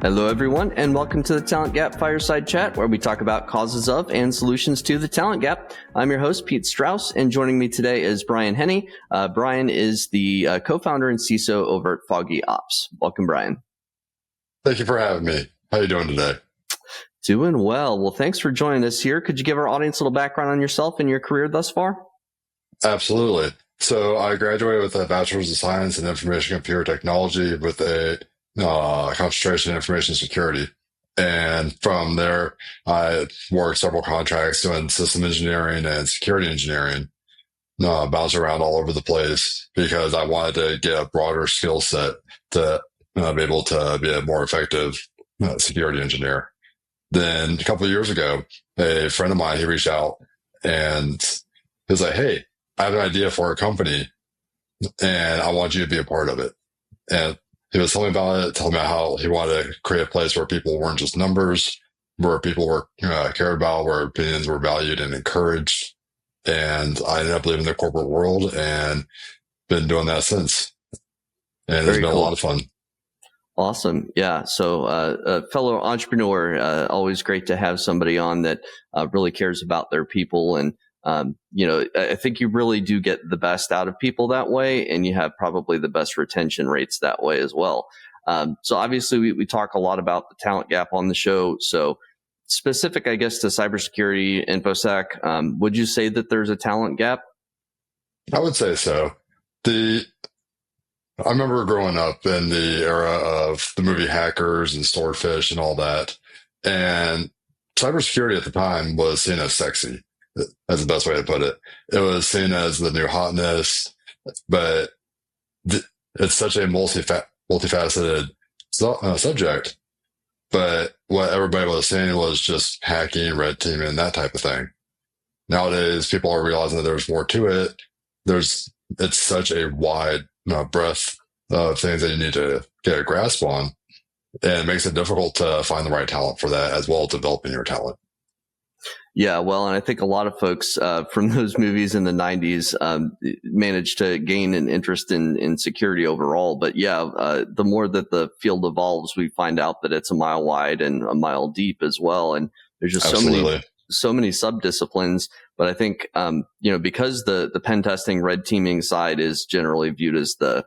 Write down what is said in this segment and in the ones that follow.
Hello, everyone, and welcome to the Talent Gap Fireside Chat, where we talk about causes of and solutions to the talent gap. I'm your host, Pete Strauss, and joining me today is Bryan Henney. Bryan is the co-founder and CISO over at Foggy Ops. Welcome, Bryan. Thank you for having me. How are you doing today? Doing well. Well, thanks for joining us here. Could you give our audience a little background on yourself and your career thus far? Absolutely. So I graduated with a Bachelor's of Science in Information Computer Technology with a concentration in information security. And from there, I worked several contracts doing system engineering and security engineering, bounced around all over the place because I wanted to get a broader skill set to be able to be a more effective security engineer. Then a couple of years ago, a friend of mine, he reached out and he was like, "Hey, I have an idea for a company and I want you to be a part of it." And he was telling me about it, telling me how he wanted to create a place where people weren't just numbers, where people were cared about, where opinions were valued and encouraged. And I ended up leaving the corporate world and been doing that since. And it's been a lot of fun. Awesome. Yeah. So a fellow entrepreneur, always great to have somebody on that really cares about their people. And, I think you really do get the best out of people that way, and you have probably the best retention rates that way as well. So obviously we talk a lot about the talent gap on the show. So specific, I guess, to cybersecurity, InfoSec, would you say that there's a talent gap? I would say so. I remember growing up in the era of the movie Hackers and Swordfish and all that. And cybersecurity at the time was seen as sexy. That's the best way to put it. It was seen as the new hotness, but it's such a multifaceted subject. But what everybody was saying was just hacking, red teaming, that type of thing. Nowadays, people are realizing that there's more to it. It's such a wide breadth of things that you need to get a grasp on. And it makes it difficult to find the right talent for that, as well as developing your talent. Yeah, well, and I think a lot of folks from those movies in the 90s managed to gain an interest in security overall. But yeah, the more that the field evolves, we find out that it's a mile wide and a mile deep as well. And there's just so many sub-disciplines. But I think, because the pen testing, red teaming side is generally viewed as the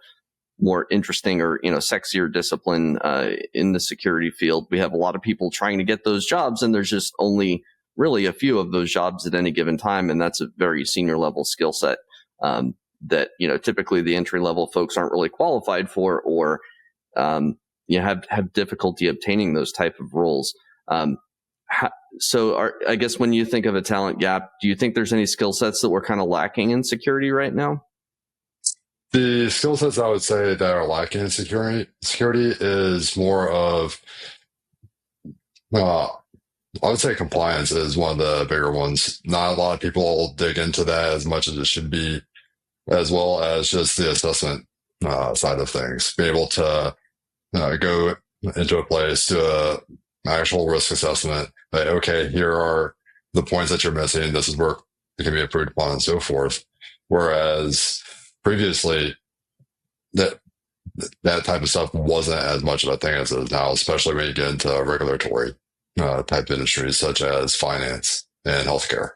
more interesting or, sexier discipline in the security field, we have a lot of people trying to get those jobs, and there's just only really a few of those jobs at any given time. And that's a very senior level skill set that, typically the entry level folks aren't really qualified for, or, have difficulty obtaining those type of roles. I guess when you think of a talent gap, do you think there's any skill sets that we're kind of lacking in security right now? The skill sets I would say that are lacking in security is more of, I would say compliance is one of the bigger ones. Not a lot of people dig into that as much as it should be, as well as just the assessment side of things. Be able to go into a place, do an actual risk assessment. Like, okay, here are the points that you're missing. This is where it can be improved upon and so forth. Whereas previously, that type of stuff wasn't as much of a thing as it is now, especially when you get into regulatory type industries such as finance and healthcare.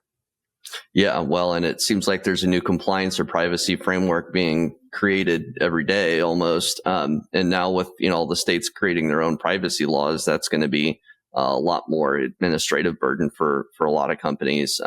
Yeah, well, and it seems like there's a new compliance or privacy framework being created every day almost. And now with, all the states creating their own privacy laws, that's going to be a lot more administrative burden for a lot of companies.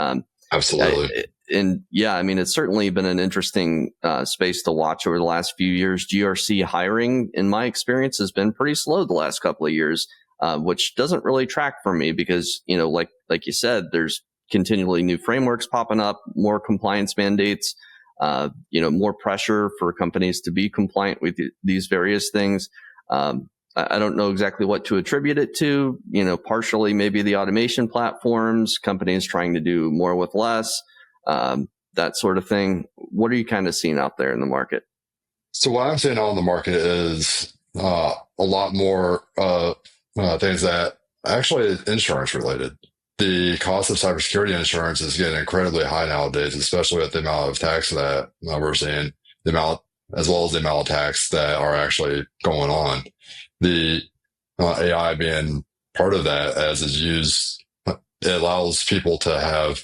Absolutely. It's certainly been an interesting space to watch over the last few years. GRC hiring, in my experience, has been pretty slow the last couple of years. Which doesn't really track for me because, like you said, there's continually new frameworks popping up, more compliance mandates, more pressure for companies to be compliant with these various things. I don't know exactly what to attribute it to, partially maybe the automation platforms, companies trying to do more with less, that sort of thing. What are you kind of seeing out there in the market? So what I'm seeing out in the market is a lot more things that actually insurance related. The cost of cybersecurity insurance is getting incredibly high nowadays, especially with the amount of tax that we're seeing, as well as the amount of tax that are actually going on. The AI being part of that as it's used, it allows people to have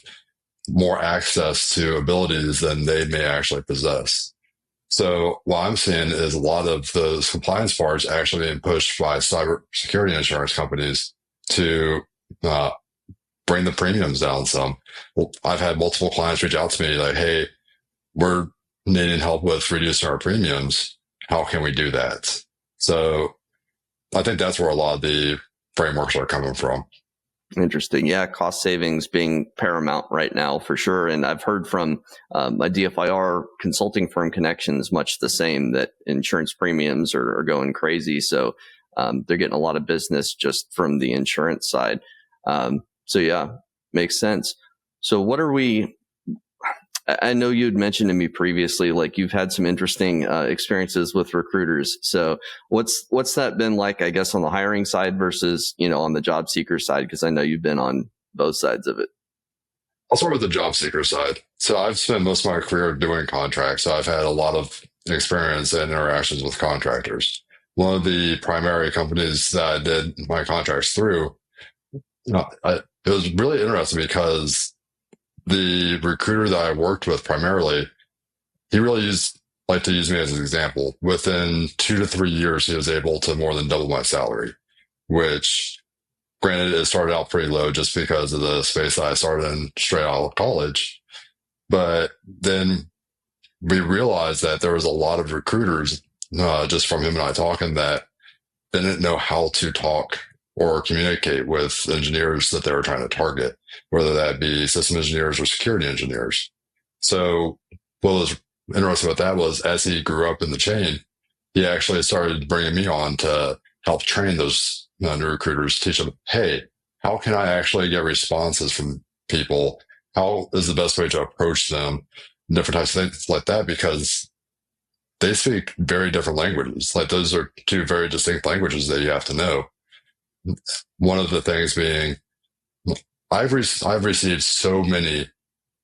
more access to abilities than they may actually possess. So what I'm seeing is a lot of those compliance bars actually being pushed by cybersecurity insurance companies to uh, bring the premiums down some. Well, I've had multiple clients reach out to me like, "Hey, we're needing help with reducing our premiums. How can we do that?" So I think that's where a lot of the frameworks are coming from. Interesting. Yeah, cost savings being paramount right now for sure. And I've heard from a DFIR consulting firm connections much the same, that insurance premiums are going crazy. So they're getting a lot of business just from the insurance side. So yeah, makes sense. So what are we? I know you had mentioned to me previously, like you've had some interesting experiences with recruiters. So what's that been like, I guess, on the hiring side versus, on the job seeker side? Because I know you've been on both sides of it. I'll start with the job seeker side. So I've spent most of my career doing contracts. So I've had a lot of experience and interactions with contractors. One of the primary companies that I did my contracts through, it was really interesting because the recruiter that I worked with primarily, he really liked to use me as an example. Within 2 to 3 years, he was able to more than double my salary, which granted, it started out pretty low just because of the space that I started in straight out of college. But then we realized that there was a lot of recruiters, just from him and I talking, that didn't know how to talk or communicate with engineers that they were trying to target, whether that be system engineers or security engineers. So what was interesting about that was as he grew up in the chain, he actually started bringing me on to help train those new recruiters, teach them, hey, how can I actually get responses from people? How is the best way to approach them? Different types of things like that, because they speak very different languages. Like those are two very distinct languages that you have to know. One of the things being, I've received so many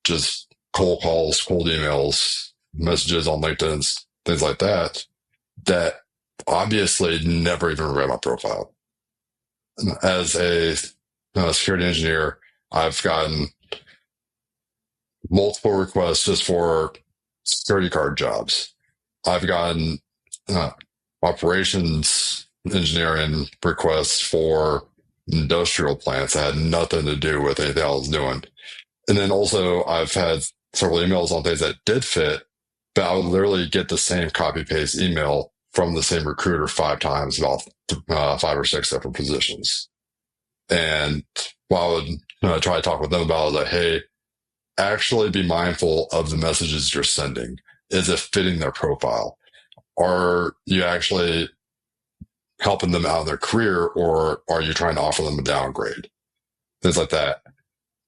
just cold calls, cold emails, messages on LinkedIn, things like that, that obviously never even read my profile. As a security engineer, I've gotten multiple requests just for security card jobs. I've gotten uh, operations engineering requests for industrial plants that had nothing to do with anything I was doing. And then also I've had several emails on things that did fit, but I would literally get the same copy paste email from the same recruiter 5 times about 5 or 6 different positions. And while I would try to talk with them about it, I was like, hey, actually be mindful of the messages you're sending. Is it fitting their profile? Are you actually helping them out in their career, or are you trying to offer them a downgrade? Things like that.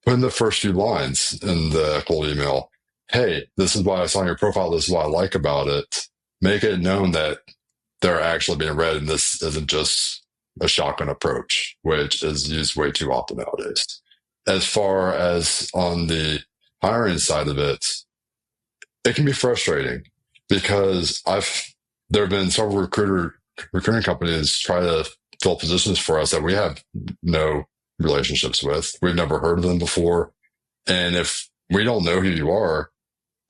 Put in the first few lines in the cold email. Hey, this is why I saw your profile. This is what I like about it. Make it known that they're actually being read, and this isn't just a shotgun approach, which is used way too often nowadays. As far as on the hiring side of it, it can be frustrating because there have been several recruiting companies try to fill positions for us that we have no relationships with. We've never heard of them before. And if we don't know who you are,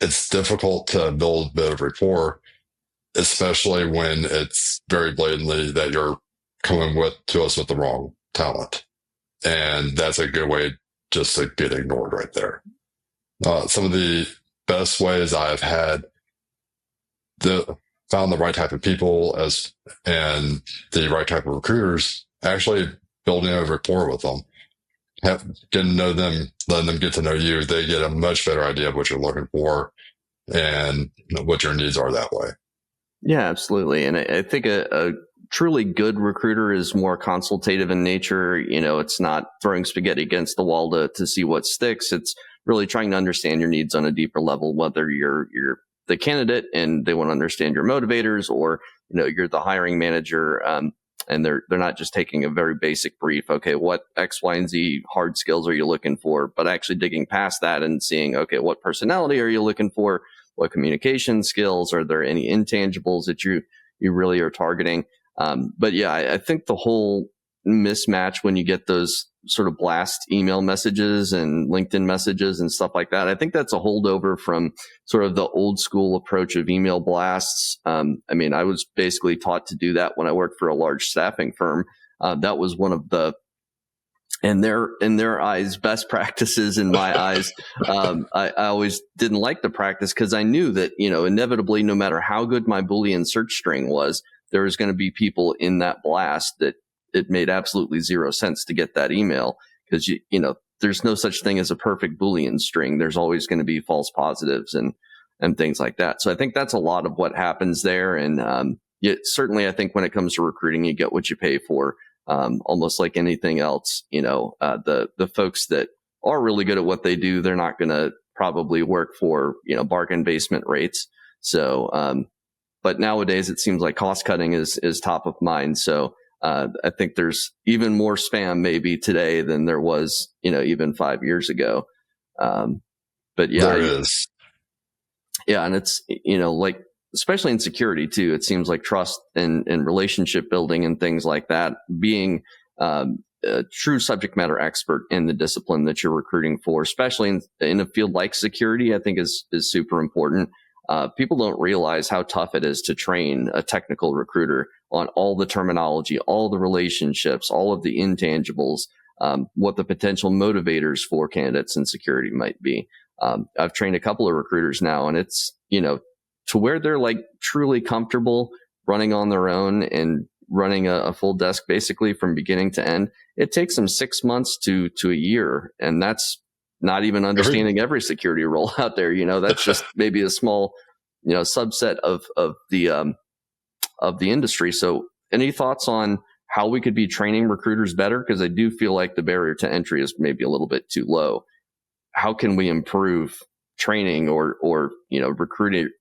it's difficult to build a bit of rapport, especially when it's very blatantly that you're coming to us with the wrong talent. And that's a good way just to get ignored right there. Some of the best ways I've had found the right type of people and the right type of recruiters, actually building a rapport with them, getting to know them, letting them get to know you. They get a much better idea of what you're looking for and what your needs are that way. Yeah, absolutely. And I think a truly good recruiter is more consultative in nature. It's not throwing spaghetti against the wall to see what sticks. It's really trying to understand your needs on a deeper level, whether you're the candidate and they want to understand your motivators, or you're the hiring manager, and they're not just taking a very basic brief. Okay, what X, Y, and Z hard skills are you looking for? But actually digging past that and seeing, okay, what personality are you looking for? What communication skills? Are there any intangibles that you really are targeting? But yeah, I think the whole mismatch when you get those sort of blast email messages and LinkedIn messages and stuff like that, I think that's a holdover from sort of the old school approach of email blasts. I mean, I was basically taught to do that when I worked for a large staffing firm. That was one of the, in their eyes, best practices. In my eyes, I always didn't like the practice because I knew that, inevitably, no matter how good my Boolean search string was, there was going to be people in that blast that it made absolutely zero sense to get that email, because there's no such thing as a perfect Boolean string. There's always going to be false positives and things like that. So I think that's a lot of what happens there. And certainly, I think when it comes to recruiting, you get what you pay for. Almost like anything else, the folks that are really good at what they do, they're not going to probably work for, bargain basement rates. So, but nowadays it seems like cost cutting is top of mind. So, I think there's even more spam maybe today than there was, even 5 years ago. But yeah, there is. Yeah. And it's, like, especially in security too, it seems like trust and relationship building and things like that, being a true subject matter expert in the discipline that you're recruiting for, especially in a field like security, I think is super important. People don't realize how tough it is to train a technical recruiter on all the terminology, all the relationships, all of the intangibles, what the potential motivators for candidates in security might be. I've trained a couple of recruiters now, and it's, to where they're like truly comfortable running on their own and running a full desk basically from beginning to end, it takes them 6 months to a year. And that's not even understanding every security role out there. That's just maybe a small, subset of the industry. So any thoughts on how we could be training recruiters better? Because I do feel like the barrier to entry is maybe a little bit too low. How can we improve training or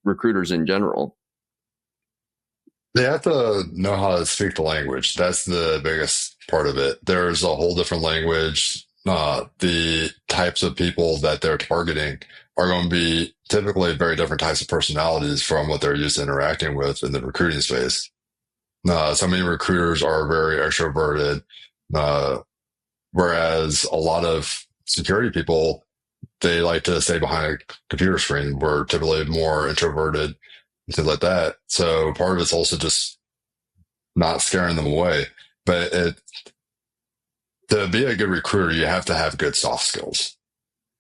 recruiters in general? They have to know how to speak the language. That's the biggest part of it. There's a whole different language. The types of people that they're targeting are going to be typically very different types of personalities from what they're used to interacting with in the recruiting space. So many recruiters are very extroverted, whereas a lot of security people, they like to stay behind a computer screen. We're typically more introverted and things like that. So part of it's also just not scaring them away. But to be a good recruiter, you have to have good soft skills.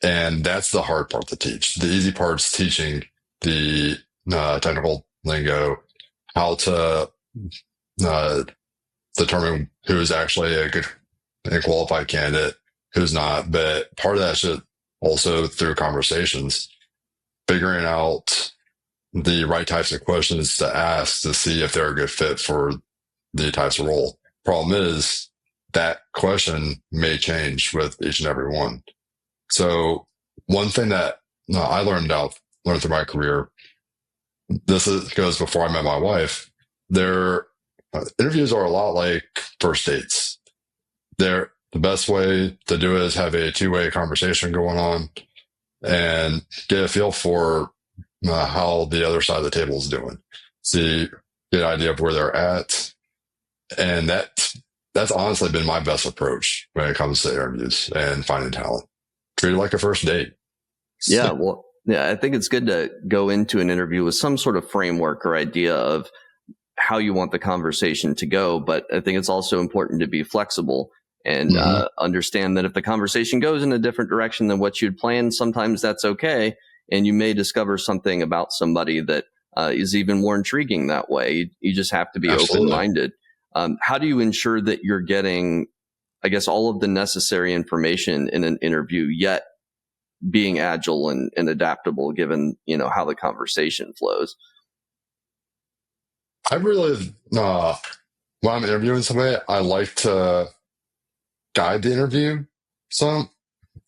And that's the hard part to teach. The easy part is teaching the technical lingo, how to determine who's actually a good and qualified candidate, who's not. But part of that should also through conversations, figuring out the right types of questions to ask to see if they're a good fit for the types of role. Problem is that question may change with each and every one. So one thing that I learned through my career, goes before I met my wife, their interviews are a lot like first dates. The best way to do it is have a two-way conversation going on and get a feel for how the other side of the table is doing. See, get an idea of where they're at. And that's honestly been my best approach when it comes to interviews and finding talent. Treat it like a first date. Yeah, well, yeah, I think it's good to go into an interview with some sort of framework or idea of how you want the conversation to go. But I think it's also important to be flexible and understand that if the conversation goes in a different direction than what you'd planned, sometimes that's okay. And you may discover something about somebody that is even more intriguing that way. You just have to be open-minded. How do you ensure that you're getting, I guess, all of the necessary information in an interview, yet being agile and adaptable given, how the conversation flows? I really, when I'm interviewing somebody, I like to guide the interview,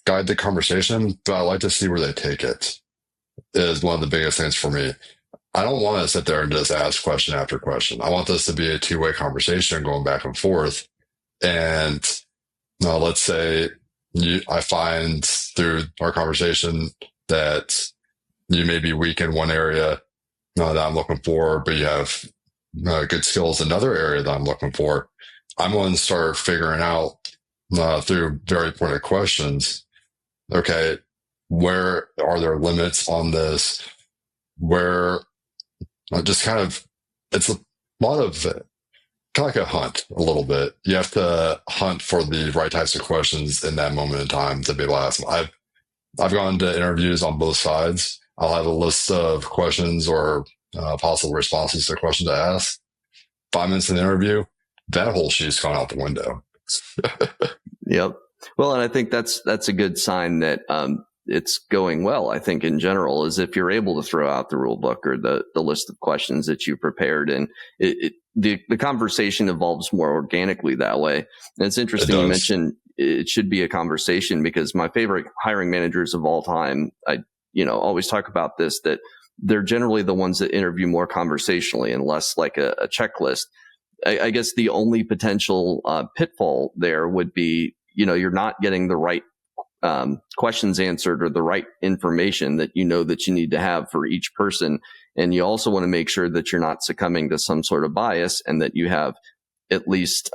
guide the conversation, but I like to see where they take it is one of the biggest things for me. I don't want to sit there and just ask question after question. I want this to be a two-way conversation going back and forth. And let's say I find through our conversation that you may be weak in one area that I'm looking for, but you have good skills, another area that I'm looking for, I'm going to start figuring out through very pointed questions. Okay, where are there limits on this? Where just kind of, it's a lot of kind of like a hunt a little bit. You have to hunt for the right types of questions in that moment in time to be able to ask them. I've gone to interviews on both sides. I'll have a list of questions or possible responses to questions to ask. 5 minutes in the interview, that whole sheet's gone out the window. Yep. Well, and I think that's a good sign that it's going well. I think in general is if you're able to throw out the rule book or the list of questions that you prepared, and the conversation evolves more organically that way. And it's interesting you mentioned it should be a conversation, because my favorite hiring managers of all time, I always talk about this, that they're generally the ones that interview more conversationally and less like a checklist. I guess the only potential pitfall there would be, you're not getting the right questions answered or the right information that you need to have for each person. And you also want to make sure that you're not succumbing to some sort of bias, and that you have at least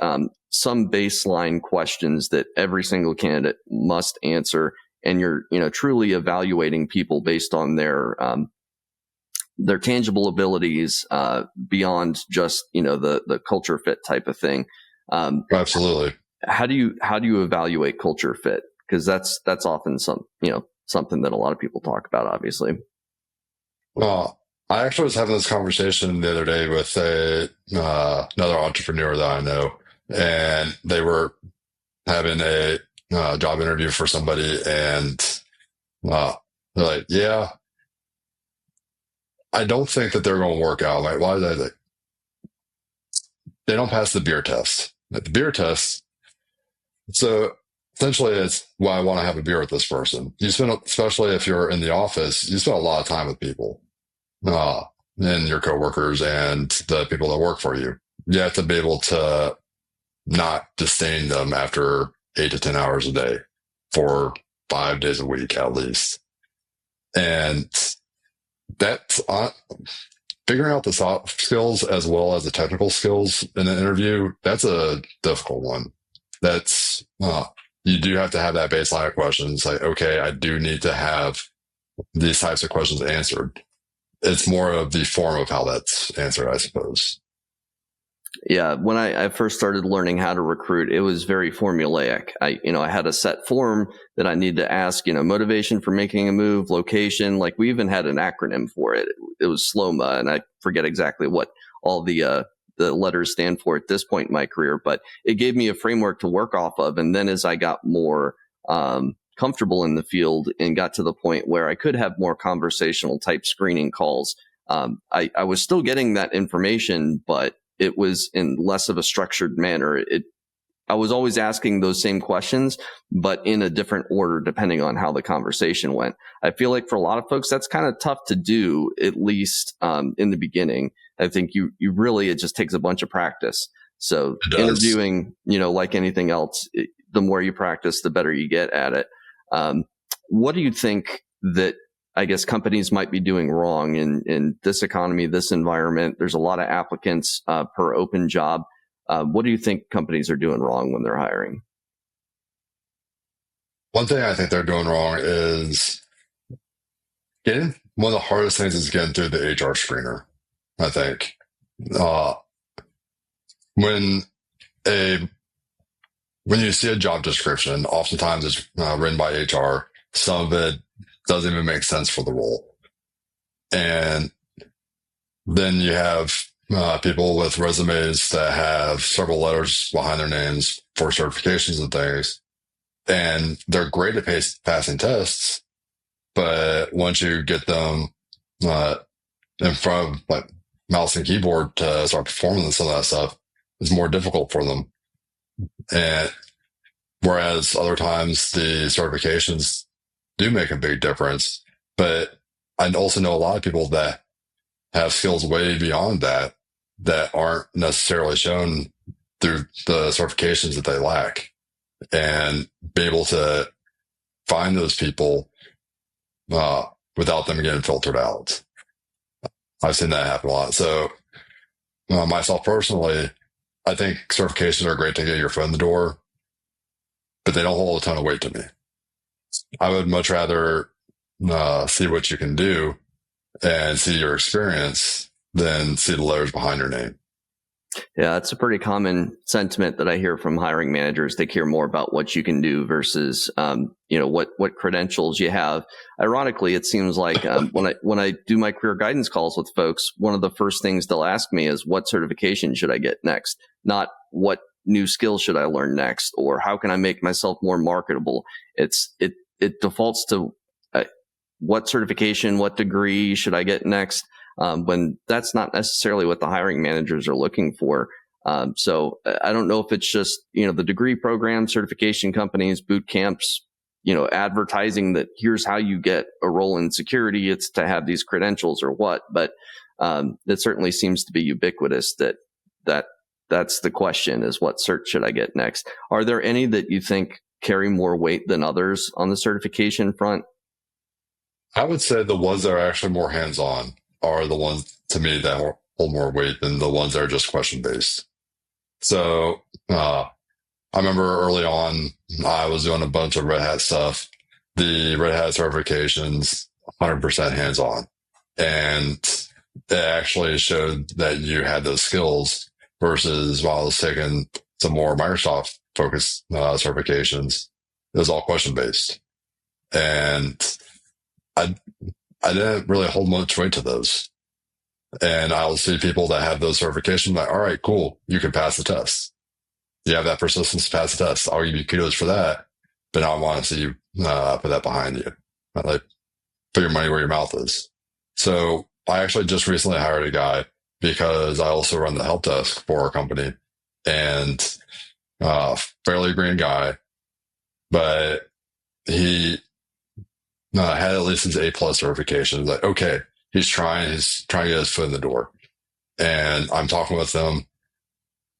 some baseline questions that every single candidate must answer. And you're, truly evaluating people based on their tangible abilities beyond just, the culture fit type of thing. Absolutely. How do you evaluate culture fit? Because that's often something that a lot of people talk about, obviously. Well, I actually was having this conversation the other day with another entrepreneur that I know, and they were having a job interview for somebody, and they're like, "Yeah, I don't think that they're going to work out." I'm like, why is that? Like, they don't pass the beer test. Like, the beer test. So essentially, it's why I want to have a beer with this person. You spend, especially if you're in the office, you spend a lot of time with people, and your coworkers and the people that work for you. You have to be able to not disdain them after 8 to 10 hours a day for 5 days a week at least. And that's figuring out the soft skills as well as the technical skills in an interview. That's a difficult one. That's you do have to have that baseline of questions. Like, okay, I do need to have these types of questions answered. It's more of the form of how that's answered, I suppose. Yeah, when I first started learning how to recruit, it was very formulaic. I had a set form that I needed to ask, motivation for making a move, location. Like, we even had an acronym for it. It was SLOMA, and I forget exactly what all the letters stand for at this point in my career, but it gave me a framework to work off of. And then as I got more comfortable in the field and got to the point where I could have more conversational type screening calls, I was still getting that information, but it was in less of a structured manner. I was always asking those same questions, but in a different order, depending on how the conversation went. I feel like for a lot of folks, that's kind of tough to do, at least in the beginning. I think you really, it just takes a bunch of practice. So interviewing, like anything else, the more you practice, the better you get at it. What do you think that, I guess, companies might be doing wrong in this economy, this environment? There's a lot of applicants per open job. What do you think companies are doing wrong when they're hiring? One thing I think they're doing wrong is one of the hardest things is getting through the HR screener. I think when you see a job description, oftentimes it's written by HR. Some of it doesn't even make sense for the role. And then you have people with resumes that have several letters behind their names for certifications and things. And they're great at passing tests. But once you get them in front of like mouse and keyboard to start performing some of that stuff, it's more difficult for them. And whereas other times the certifications do make a big difference. But I also know a lot of people that have skills way beyond that aren't necessarily shown through the certifications that they lack, and be able to find those people without them getting filtered out. I've seen that happen a lot. So myself personally, I think certifications are great to get your foot in the door, but they don't hold a ton of weight to me. I would much rather see what you can do and see your experience than see the letters behind your name. Yeah, it's a pretty common sentiment that I hear from hiring managers. They care more about what you can do versus, what credentials you have. Ironically, it seems like when I do my career guidance calls with folks, one of the first things they'll ask me is, what certification should I get next? Not what new skills should I learn next, or how can I make myself more marketable? It defaults to what certification, what degree should I get next? When that's not necessarily what the hiring managers are looking for. So I don't know if it's just, the degree program, certification companies, boot camps, advertising that here's how you get a role in security. It's to have these credentials or what, but it certainly seems to be ubiquitous that's the question, is what cert should I get next? Are there any that you think carry more weight than others on the certification front? I would say the ones that are actually more hands-on are the ones to me that hold more weight than the ones that are just question-based. So I remember early on, I was doing a bunch of Red Hat stuff. The Red Hat certifications, 100% hands-on. And it actually showed that you had those skills versus while I was taking some more Microsoft focused certifications, it was all question-based. And I didn't really hold much weight to those. And I'll see people that have those certifications like, all right, cool, you can pass the test. You have that persistence to pass the test. I'll give you kudos for that. But now I want to see you put that behind you. Like, put your money where your mouth is. So I actually just recently hired a guy because I also run the help desk for our company, and fairly green guy, but he had at least his A+ certification. Like, okay, he's trying to get his foot in the door. And I'm talking with him.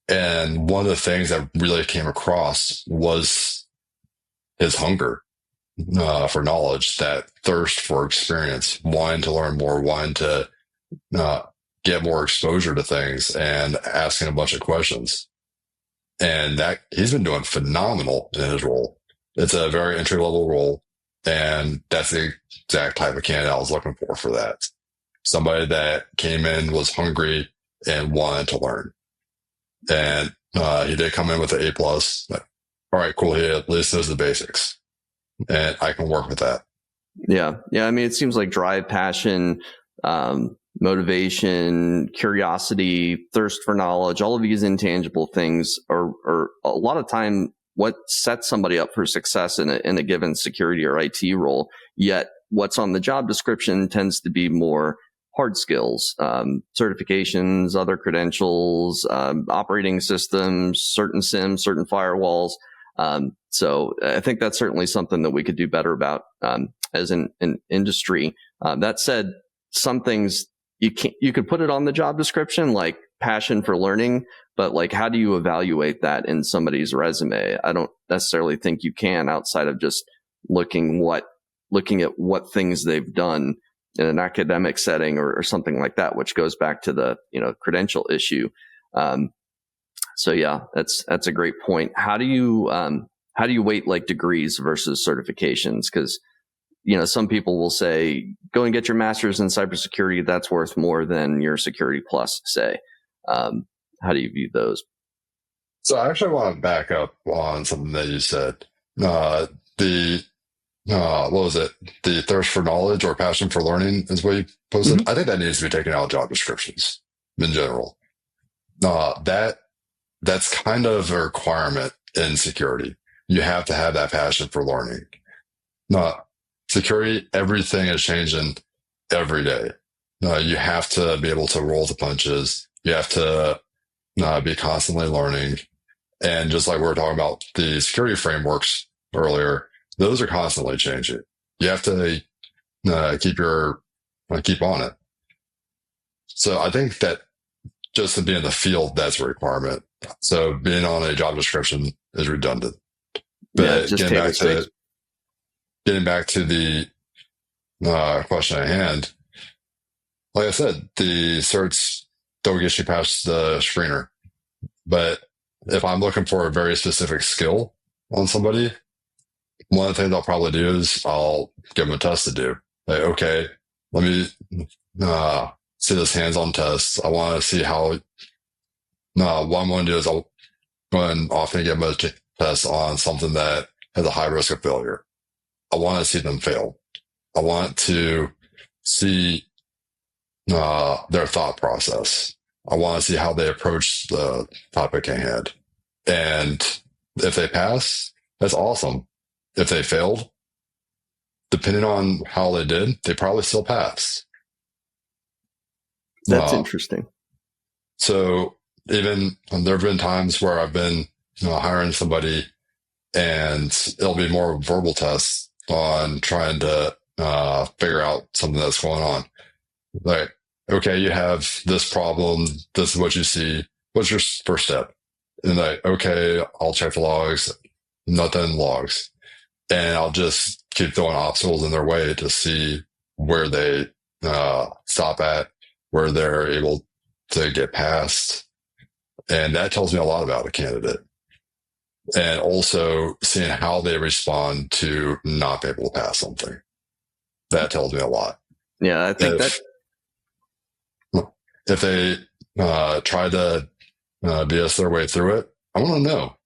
And one of the things that really came across was his hunger for knowledge, that thirst for experience, wanting to learn more, wanting to get more exposure to things, and asking a bunch of questions. And that he's been doing phenomenal in his role. It's a very entry level role. And that's the exact type of candidate I was looking for that. Somebody that came in, was hungry, and wanted to learn. And he did come in with an A+. All right, cool. He at least knows the basics, and I can work with that. Yeah. I mean, it seems like drive, passion, motivation, curiosity, thirst for knowledge, all of these intangible things are a lot of time what sets somebody up for success in a given security or IT role. Yet what's on the job description tends to be more hard skills, certifications, other credentials, operating systems, certain SIMs, certain firewalls. So I think that's certainly something that we could do better about as an industry. That said, some things you could put it on the job description, like passion for learning, but like, how do you evaluate that in somebody's resume? I don't necessarily think you can, outside of just looking at what things they've done in an academic setting or something like that, which goes back to the credential issue. So yeah, that's a great point. How do you weight like degrees versus certifications? Because some people will say, go and get your master's in cybersecurity. That's worth more than your security plus, say. How do you view those? So I actually want to back up on something that you said. What was it? The thirst for knowledge or passion for learning is what you posted. Mm-hmm. I think that needs to be taken out of job descriptions in general. That's kind of a requirement in security. You have to have that passion for learning. Security, everything is changing every day. You have to be able to roll the punches. You have to be constantly learning. And just like we were talking about the security frameworks earlier, those are constantly changing. You have to keep on it. So I think that just to be in the field, that's a requirement. So being on a job description is redundant. But yeah, getting back to the question at hand, like I said, the certs they'll get you past the screener. But if I'm looking for a very specific skill on somebody, one of the things I'll probably do is I'll give them a test to do. Like, okay, let me see this hands-on test. I want to see how. What I'm going to do is I'll go and often give them a test on something that has a high risk of failure. I want to see them fail. I want to see their thought process. I want to see how they approach the topic at hand. And if they pass, that's awesome. If they failed, depending on how they did, they probably still pass. That's interesting. So even there have been times where I've been hiring somebody and it'll be more verbal tests on trying to figure out something that's going on. Like, okay, you have this problem. This is what you see. What's your first step? And like, okay, I'll check the logs. Nothing logs. And I'll just keep throwing obstacles in their way to see where they stop at, where they're able to get past. And that tells me a lot about a candidate. And also seeing how they respond to not being able to pass something. That tells me a lot. Yeah, I think if they try to BS their way through it, I want to know.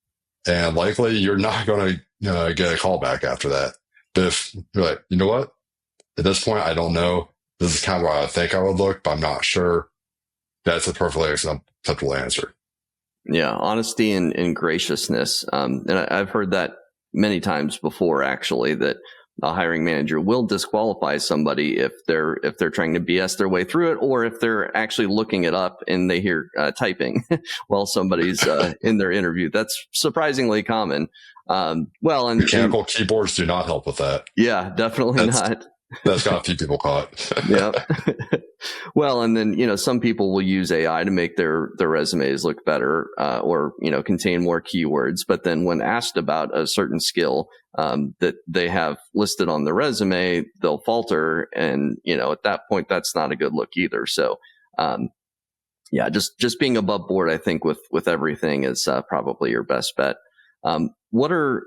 And likely you're not going to get a call back after that. But if you're like, you know what? At this point, I don't know. This is kind of where I think I would look, but I'm not sure. That's a perfectly acceptable answer. Yeah, honesty and graciousness. And I've heard that many times before, actually, that a hiring manager will disqualify somebody if they're trying to BS their way through it, or if they're actually looking it up and they hear typing while somebody's in their interview. That's surprisingly common. Mechanical keyboards do not help with that. Yeah, definitely not. That's got a few people caught. Yeah. Well, and then, some people will use AI to make their resumes look better, or, contain more keywords. But then when asked about a certain skill, that they have listed on the resume, they'll falter. And, at that point, that's not a good look either. So, just being above board, I think with everything is probably your best bet. What are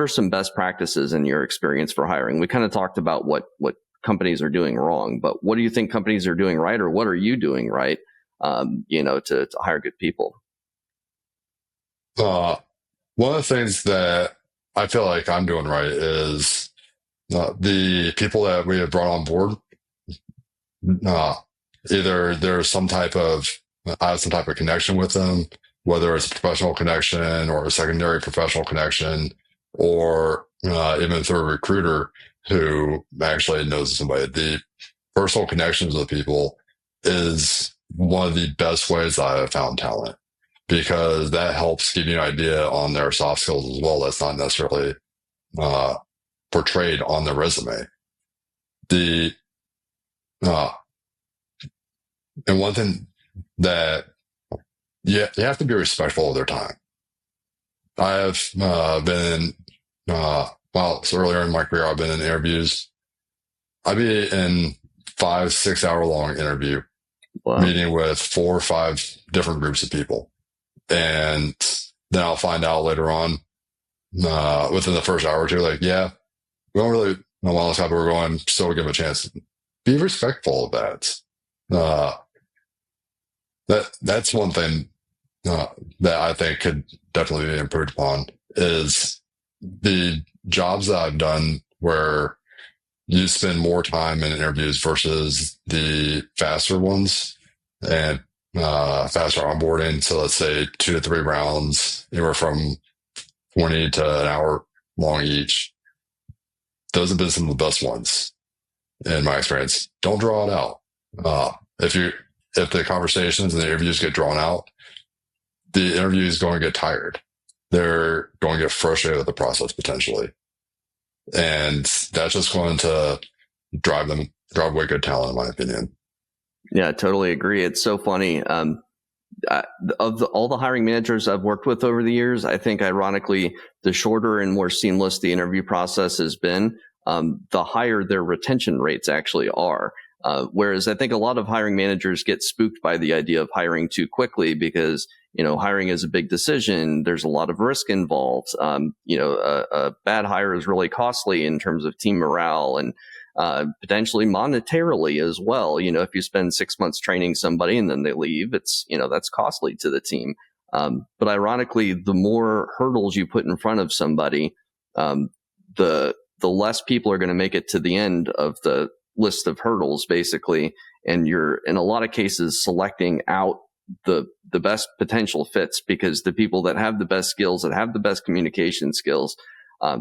some best practices in your experience for hiring? We kind of talked about what companies are doing wrong, but what do you think companies are doing right, or what are you doing right, to hire good people? One of the things that I feel like I'm doing right is the people that we have brought on board. Either there's I have some type of connection with them, whether it's a professional connection or a secondary professional connection, or even through a recruiter who actually knows somebody. The personal connections with people is one of the best ways I have found talent, because that helps give you an idea on their soft skills as well. That's not necessarily portrayed on the resume. And one thing that you have to be respectful of their time. I have been so earlier in my career, I've been in interviews. I'd be in 5-6 hour long interview, meeting with 4 or 5 different groups of people. And then I'll find out later on, within the first hour or two, like, yeah, we don't really know why we're going, still give them a chance. Be respectful of that. That's one thing that I think could definitely be improved upon, is the jobs that I've done where you spend more time in interviews versus the faster ones and faster onboarding. So let's say 2 to 3 rounds, anywhere from 20 to an hour long each. Those have been some of the best ones in my experience. Don't draw it out. If the conversations and the interviews get drawn out, the interview is going to get tired. They're going to get frustrated with the process potentially. And that's just going to drive away good talent, in my opinion. Yeah, I totally agree. It's so funny. All the hiring managers I've worked with over the years, I think ironically, the shorter and more seamless the interview process has been, the higher their retention rates actually are. Whereas I think a lot of hiring managers get spooked by the idea of hiring too quickly because, hiring is a big decision. There's a lot of risk involved. A bad hire is really costly in terms of team morale and potentially monetarily as well. If you spend 6 months training somebody and then they leave, it's, that's costly to the team. But ironically, the more hurdles you put in front of somebody, the less people are going to make it to the end of the list of hurdles, basically. And you're, in a lot of cases, selecting out the best potential fits, because the people that have the best skills, that have the best communication skills,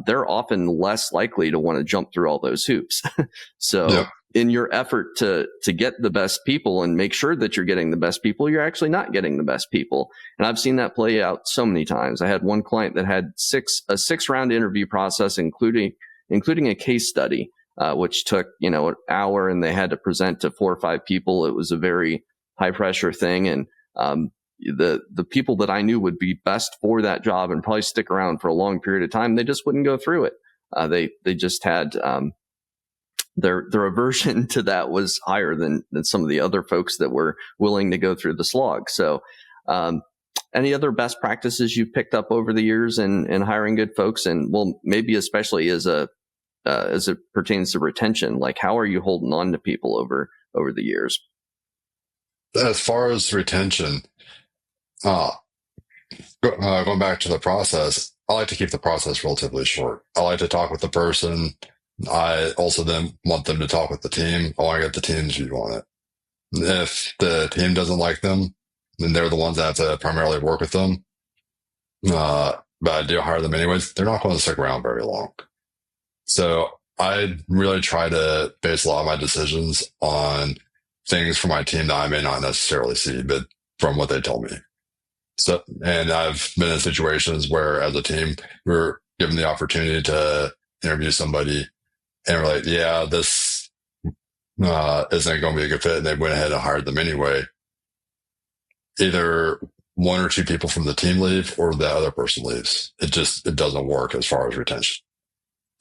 they're often less likely to want to jump through all those hoops. So Yep. in your effort to get the best people and make sure that you're getting the best people, you're actually not getting the best people. And I've seen that play out so many times. I had one client that had a 6-round interview process, including a case study, which took, an hour, and they had to present to 4 or 5 people. It was a very high pressure thing. And the people that I knew would be best for that job and probably stick around for a long period of time, they just wouldn't go through it. They just had their aversion to that was higher than some of the other folks that were willing to go through the slog. So any other best practices you've picked up over the years in hiring good folks? And well, maybe especially as it pertains to retention, like how are you holding on to people over the years? As far as retention, going back to the process, I like to keep the process relatively short. I like to talk with the person. I also then want them to talk with the team. I want to get the team's view on it. If the team doesn't like them, then they're the ones that have to primarily work with them. But I do hire them anyways. They're not going to stick around very long. So I really try to base a lot of my decisions on things from my team that I may not necessarily see, but from what they tell me. So, and I've been in situations where as a team, we're given the opportunity to interview somebody and we're like, yeah, this isn't going to be a good fit. And they went ahead and hired them anyway. Either 1 or 2 people from the team leave or the other person leaves. It doesn't work as far as retention.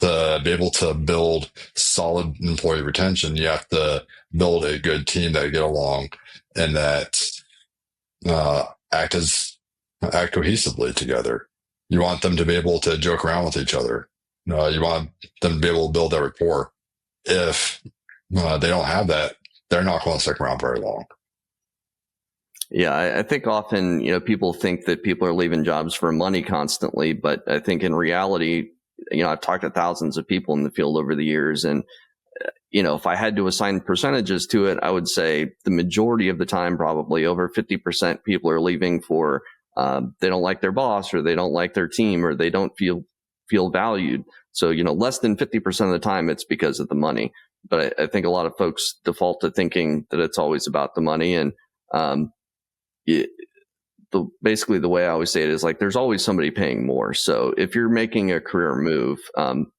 To be able to build solid employee retention, you have to build a good team that get along and that act cohesively together. You want them to be able to joke around with each other. You want them to be able to build that rapport. If they don't have that, they're not going to stick around very long. Yeah, I think often, people think that people are leaving jobs for money constantly, but I think in reality, I've talked to thousands of people in the field over the years, and if I had to assign percentages to it, I would say the majority of the time, probably over 50%, people are leaving for they don't like their boss, or they don't like their team, or they don't feel valued. So, less than 50% of the time, it's because of the money. But I think a lot of folks default to thinking that it's always about the money. And basically the way I always say it is like, there's always somebody paying more. So if you're making a career move,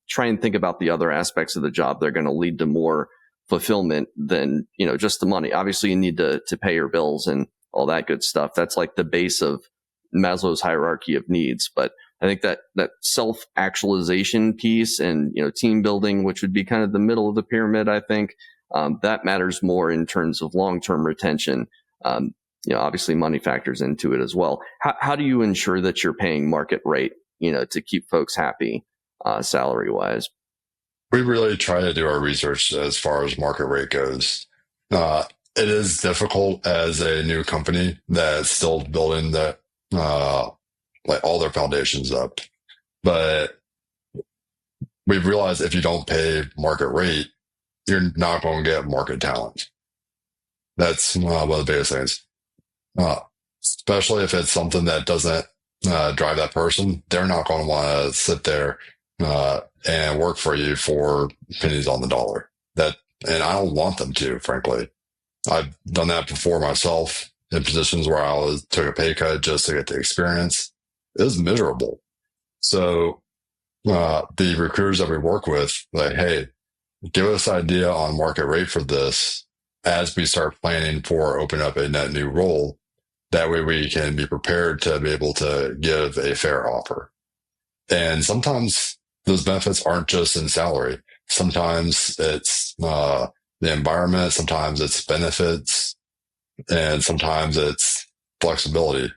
try and think about the other aspects of the job that are going to lead to more fulfillment than, just the money. Obviously you need to pay your bills and all that good stuff. That's like the base of Maslow's hierarchy of needs. But I think that self-actualization piece and, team building, which would be kind of the middle of the pyramid, I think, that matters more in terms of long-term retention. Obviously money factors into it as well. How do you ensure that you're paying market rate, to keep folks happy, salary wise? We really try to do our research as far as market rate goes. It is difficult as a new company that's still building like all their foundations up. But we've realized if you don't pay market rate, you're not going to get market talent. That's one of the biggest things. Especially if it's something that doesn't drive that person, they're not going to want to sit there and work for you for pennies on the dollar. And I don't want them to, frankly. I've done that before myself in positions where I took a pay cut just to get the experience. It was miserable. So the recruiters that we work with, like, hey, give us an idea on market rate for this as we start planning for opening up a net new role. That way we can be prepared to be able to give a fair offer. And sometimes those benefits aren't just in salary. Sometimes it's the environment, sometimes it's benefits, and sometimes it's flexibility.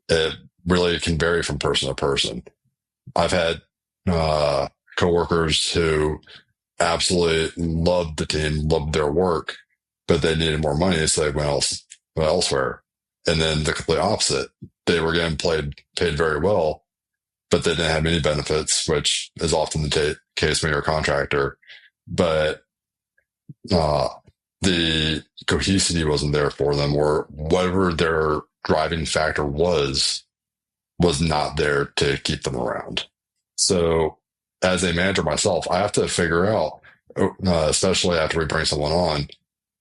It really can vary from person to person. I've had coworkers who absolutely loved the team, loved their work, but they needed more money, so they went elsewhere. And then the complete opposite. They were getting paid very well, but they didn't have any benefits, which is often the case when you're a contractor. But the cohesivity wasn't there for them, or whatever their driving factor was not there to keep them around. So as a manager myself, I have to figure out, especially after we bring someone on,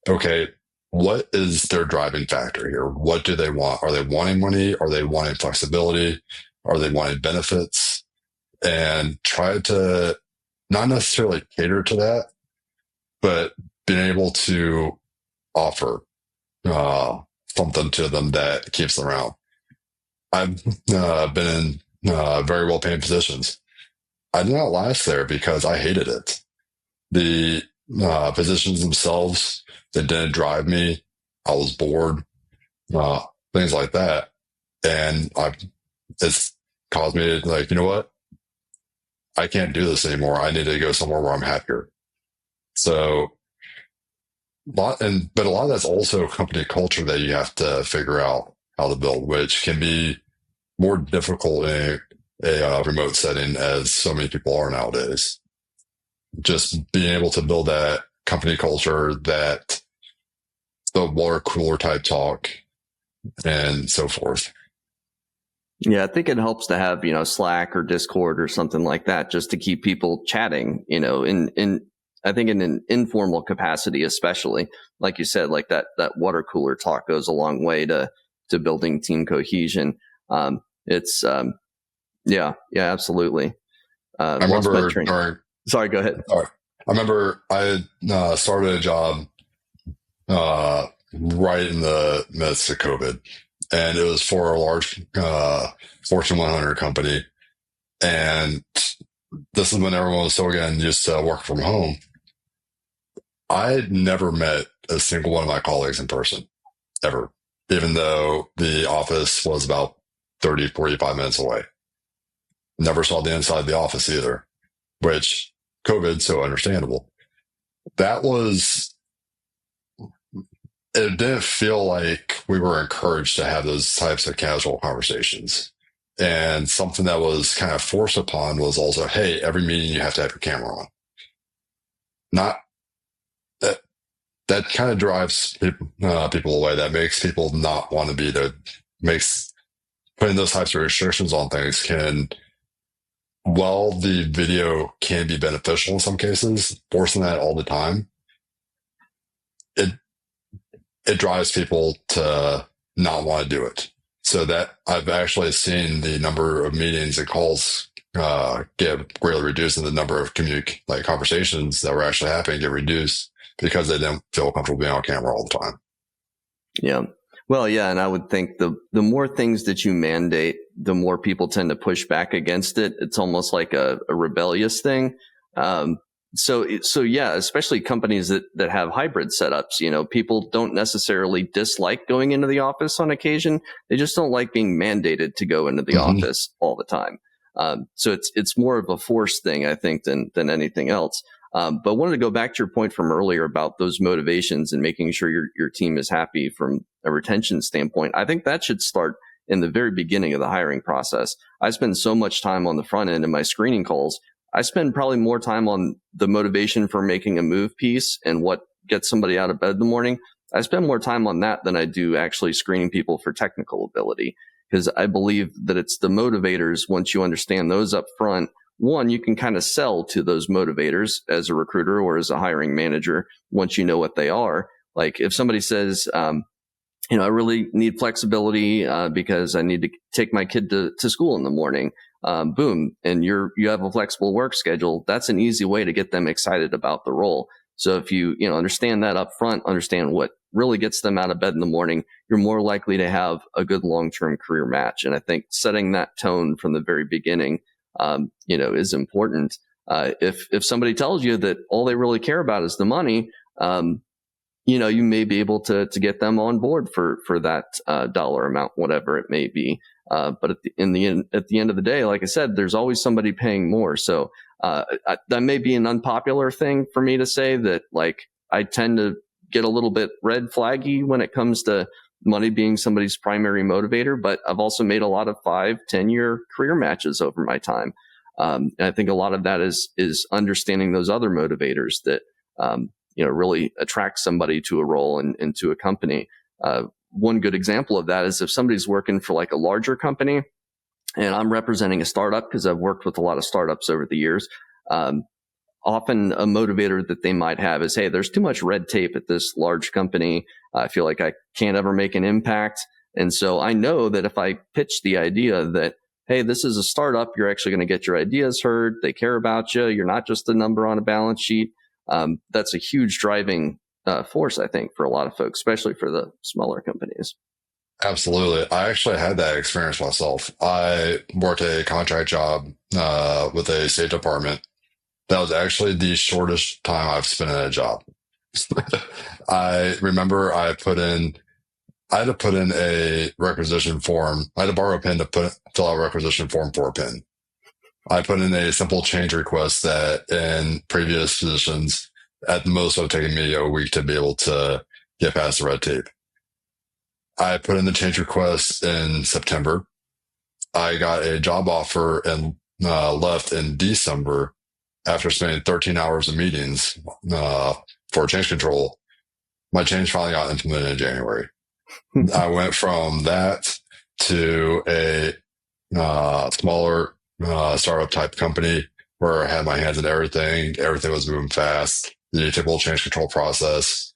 okay, what is their driving factor here? What do they want? Are they wanting money? Are they wanting flexibility? Are they wanting benefits? And try to not necessarily cater to that, but being able to offer something to them that keeps them around. I've been in very well paying positions. I did not last there because I hated it. The positions themselves, they didn't drive me. I was bored, things like that. And it's caused me to, like, you know what? I can't do this anymore. I need to go somewhere where I'm happier. So, but a lot of that's also company culture that you have to figure out how to build, which can be more difficult in a remote setting, as so many people are nowadays. Just being able to build that company culture, that the water cooler type talk, and so forth. Yeah, I think it helps to have, Slack or Discord or something like that, just to keep people chatting, I think in an informal capacity, especially, like you said, like that water cooler talk goes a long way to building team cohesion. Yeah, absolutely. I remember Sorry, go ahead. I remember I started a job right in the midst of COVID, and it was for a large Fortune 100 company. And this is when everyone was still getting used to work from home. I had never met a single one of my colleagues in person, ever, even though the office was about 30, 45 minutes away. Never saw the inside of the office either, which COVID, so understandable. It didn't feel like we were encouraged to have those types of casual conversations. And something that was kind of forced upon was also, hey, every meeting you have to have your camera on. Not that kind of drives people away. That makes people not want to be there. Makes putting those types of restrictions on things can, while the video can be beneficial in some cases, forcing that all the time, it drives people to not want to do it. So that I've actually seen the number of meetings and calls get greatly reduced, and the number of conversations that were actually happening get reduced because they didn't feel comfortable being on camera all the time. Yeah. Well, yeah. And I would think the more things that you mandate, the more people tend to push back against it. It's almost like a rebellious thing. So yeah, especially companies that have hybrid setups, people don't necessarily dislike going into the office on occasion. They just don't like being mandated to go into the office all the time. So it's more of a force thing, I think, than anything else. But I wanted to go back to your point from earlier about those motivations and making sure your team is happy from a retention standpoint. I think that should start in the very beginning of the hiring process. I spend so much time on the front end in my screening calls. I spend probably more time on the motivation for making a move piece and what gets somebody out of bed in the morning. I spend more time on that than I do actually screening people for technical ability, because I believe that it's the motivators. Once you understand those up front, one, you can kind of sell to those motivators as a recruiter or as a hiring manager once you know what they are. Like if somebody says, I really need flexibility because I need to take my kid to school in the morning. Boom. And you have a flexible work schedule. That's an easy way to get them excited about the role. So if you understand that up front, understand what really gets them out of bed in the morning, you're more likely to have a good long-term career match. And I think setting that tone from the very beginning, is important. If somebody tells you that all they really care about is the money, you may be able to get them on board for that dollar amount, whatever it may be. But at the end of the day, like I said, there's always somebody paying more. So that may be an unpopular thing for me to say, that like I tend to get a little bit red flaggy when it comes to money being somebody's primary motivator. But I've also made a lot of 5-10 year career matches over my time. And I think a lot of that is understanding those other motivators that really attract somebody to a role and to a company. One good example of that is if somebody's working for like a larger company and I'm representing a startup, because I've worked with a lot of startups over the years. Often a motivator that they might have is, hey, there's too much red tape at this large company. I feel like I can't ever make an impact. And so I know that if I pitch the idea that, hey, this is a startup, you're actually going to get your ideas heard. They care about you. You're not just a number on a balance sheet. That's a huge driving force, I think, for a lot of folks, especially for the smaller companies. Absolutely. I actually had that experience myself. I worked a contract job with a state department. That was actually the shortest time I've spent in a job. I remember I had to put in a requisition form. I had to borrow a pen to fill out a requisition form for a pen. I put in a simple change request that in previous positions, at the most, it would have taken me a week to be able to get past the red tape. I put in the change request in September. I got a job offer and left in December after spending 13 hours of meetings for change control. My change finally got implemented in January. I went from that to a smaller startup type company where I had my hands in everything. Everything was moving fast. The typical change control process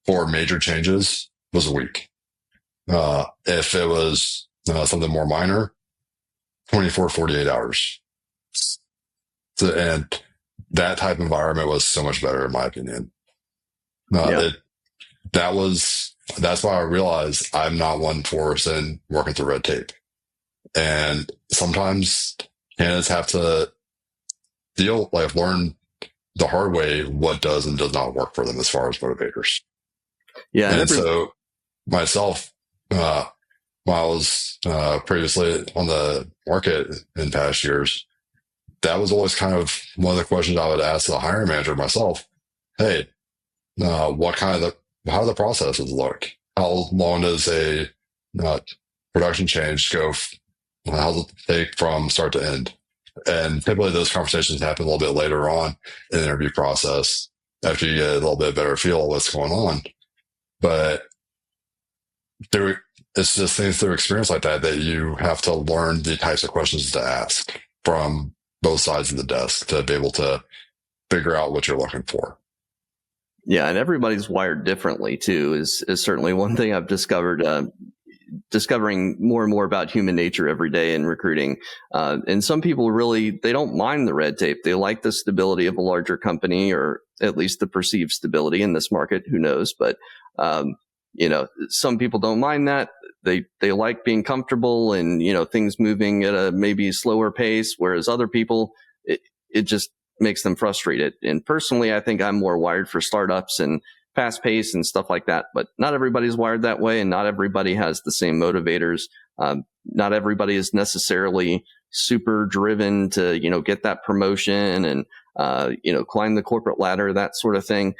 for major changes was a week. If it was something more minor, 24, 48 hours. So, and that type of environment was so much better in my opinion. That's why I realized I'm not one for sitting working through red tape. And sometimes candidates have to learn the hard way what does and does not work for them as far as motivators. Yeah. And so myself, when I was previously on the market in past years, that was always kind of one of the questions I would ask the hiring manager myself. Hey, how do the processes look? How long does a production change go? How does it take from start to end? And typically those conversations happen a little bit later on in the interview process after you get a little bit better feel of what's going on. But it's just things through experience like that you have to learn the types of questions to ask from both sides of the desk to be able to figure out what you're looking for. Yeah, and everybody's wired differently too, is certainly one thing I've discovered, discovering more and more about human nature every day in recruiting. And some people really, they don't mind the red tape. They like the stability of a larger company, or at least the perceived stability in this market. Who knows? But, some people don't mind that. They like being comfortable and, things moving at a maybe slower pace, whereas other people, it just makes them frustrated. And personally, I think I'm more wired for startups and fast pace and stuff like that, but not everybody's wired that way. And not everybody has the same motivators. Not everybody is necessarily super driven to, get that promotion and, climb the corporate ladder, that sort of thing.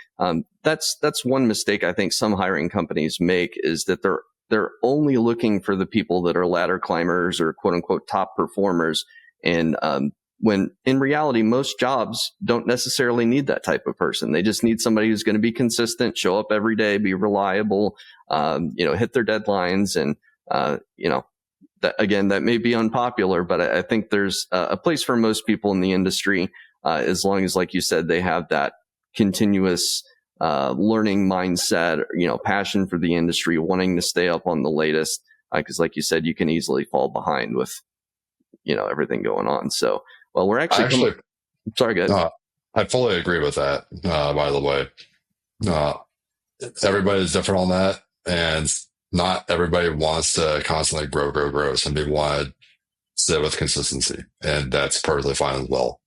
That's one mistake I think some hiring companies make, is that they're only looking for the people that are ladder climbers or quote unquote top performers. And, when in reality, most jobs don't necessarily need that type of person. They just need somebody who's going to be consistent, show up every day, be reliable, hit their deadlines. And, that may be unpopular, but I think there's a place for most people in the industry, as long as, like you said, they have that continuous learning mindset, passion for the industry, wanting to stay up on the latest. Because like you said, you can easily fall behind with, everything going on. So, well, we're actually sorry, go ahead. I fully agree with that. By the way, everybody's different on that, and not everybody wants to constantly grow. Some people want to sit with consistency, and that's perfectly fine as well.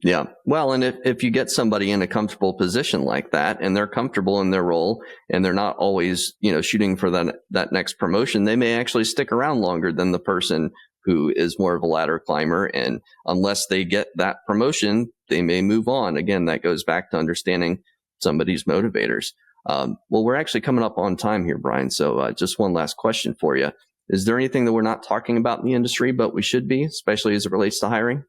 Yeah. Well, and if you get somebody in a comfortable position like that and they're comfortable in their role and they're not always, shooting for that next promotion, they may actually stick around longer than the person who is more of a ladder climber. And unless they get that promotion, they may move on. Again, that goes back to understanding somebody's motivators. Well, we're actually coming up on time here, Bryan. So just one last question for you. Is there anything that we're not talking about in the industry, but we should be, especially as it relates to hiring?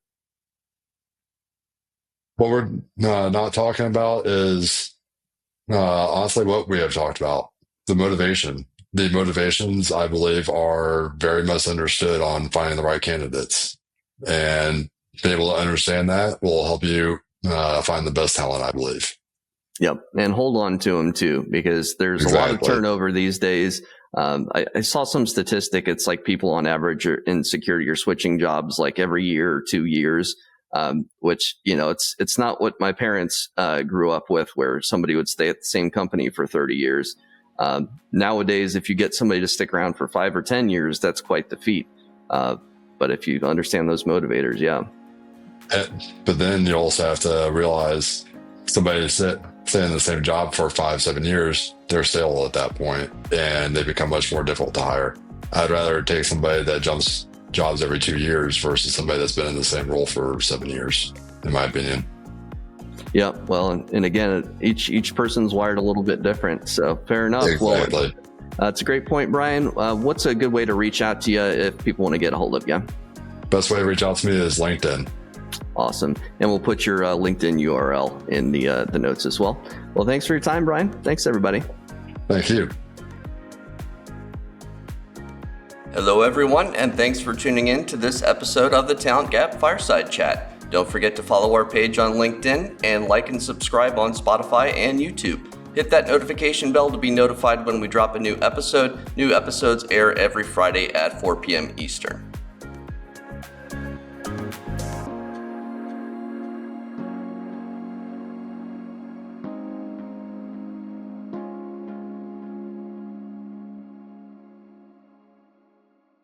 What we're not talking about is honestly what we have talked about, the motivation. The motivations, I believe, are very misunderstood on finding the right candidates. And being able to understand that will help you find the best talent, I believe. Yep. And hold on to them too, because there's a lot of turnover these days. I saw some statistic. It's like people on average in security are switching jobs like every year or 2 years. Which, it's not what my parents grew up with, where somebody would stay at the same company for 30 years. Nowadays, if you get somebody to stick around for 5 or 10 years, that's quite the feat. But if you understand those motivators, yeah. But then you also have to realize somebody stay in the same job for 5-7 years, they're stale at that point, and they become much more difficult to hire. I'd rather take somebody that jumps jobs every 2 years versus somebody that's been in the same role for 7 years, in my opinion. Yeah, well, and again, each person's wired a little bit different, so fair enough. Exactly. Well, it's a great point, Bryan. What's a good way to reach out to you if people want to get a hold of you? Best way to reach out to me is LinkedIn. Awesome, and we'll put your LinkedIn URL in the notes as well. Well, thanks for your time, Bryan. Thanks, everybody. Thank you. Hello, everyone, and thanks for tuning in to this episode of the Talent Gap Fireside Chat. Don't forget to follow our page on LinkedIn and like and subscribe on Spotify and YouTube. Hit that notification bell to be notified when we drop a new episode. New episodes air every Friday at 4 p.m. Eastern.